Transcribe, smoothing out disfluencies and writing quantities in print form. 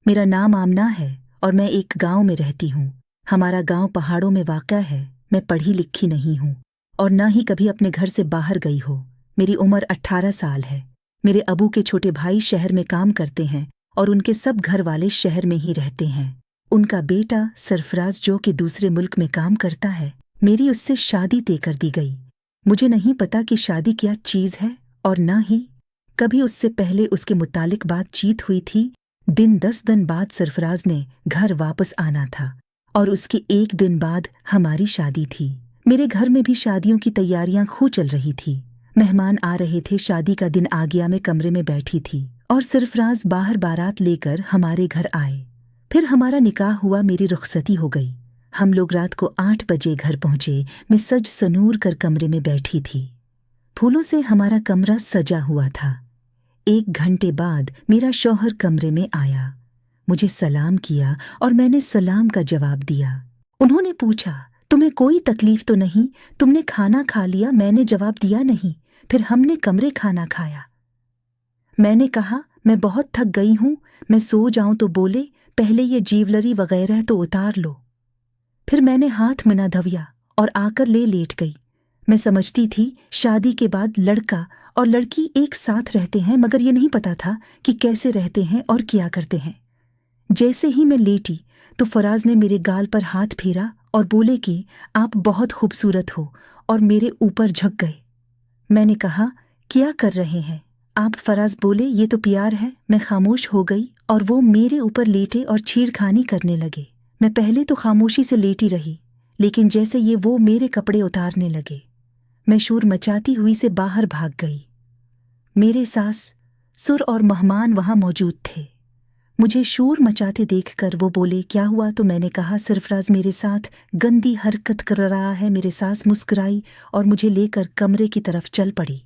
मेरा नाम आमना है और मैं एक गांव में रहती हूँ। हमारा गांव पहाड़ों में वाक़या है। मैं पढ़ी लिखी नहीं हूँ और न ही कभी अपने घर से बाहर गई हो। मेरी उम्र 18 साल है। मेरे अबू के छोटे भाई शहर में काम करते हैं और उनके सब घर वाले शहर में ही रहते हैं। उनका बेटा सरफराज जो कि दूसरे मुल्क में काम करता है, मेरी उससे शादी तय कर दी गई। मुझे नहीं पता कि शादी क्या चीज़ है और न ही कभी उससे पहले उसके मुतालिक बातचीत हुई थी। 10 दिन बाद सरफराज ने घर वापस आना था और उसके 1 दिन बाद हमारी शादी थी। मेरे घर में भी शादियों की तैयारियां खूब चल रही थी। मेहमान आ रहे थे। शादी का दिन आ गया। मैं कमरे में बैठी थी और सरफराज बाहर बारात लेकर हमारे घर आए। फिर हमारा निकाह हुआ। मेरी रुखसती हो गई। हम लोग रात को 8 बजे घर पहुंचे। मैं सज सनूर कर कमरे में बैठी थी। फूलों से हमारा कमरा सजा हुआ था। 1 घंटे बाद मेरा शौहर कमरे में आया। मुझे सलाम किया और मैंने सलाम का जवाब दिया। उन्होंने पूछा, तुम्हें कोई तकलीफ तो नहीं? तुमने खाना खा लिया? मैंने जवाब दिया, नहीं। फिर हमने कमरे खाना खाया। मैंने कहा, मैं बहुत थक गई हूँ, मैं सो जाऊं। तो बोले, पहले ये जीवलरी वगैरह तो उतार लो। फिर मैंने हाथ मिना धविया और आकर लेट गई। मैं समझती थी शादी के बाद लड़का और लड़की एक साथ रहते हैं, मगर ये नहीं पता था कि कैसे रहते हैं और क्या करते हैं। जैसे ही मैं लेटी तो फराज ने मेरे गाल पर हाथ फेरा और बोले कि आप बहुत खूबसूरत हो, और मेरे ऊपर झुक गए। मैंने कहा, क्या कर रहे हैं आप? फराज बोले, ये तो प्यार है। मैं खामोश हो गई और वो मेरे ऊपर लेटे और छेड़खानी करने लगे। मैं पहले तो खामोशी से लेटी रही, लेकिन जैसे ये वो मेरे कपड़े उतारने लगे, मैं शोर मचाती हुई से बाहर भाग गई। मेरे सास, सुर और मेहमान वहां मौजूद थे। मुझे शोर मचाते देखकर वो बोले, क्या हुआ? तो मैंने कहा, सरफराज मेरे साथ गंदी हरकत कर रहा है। मेरे सास मुस्कुराई और मुझे लेकर कमरे की तरफ चल पड़ी।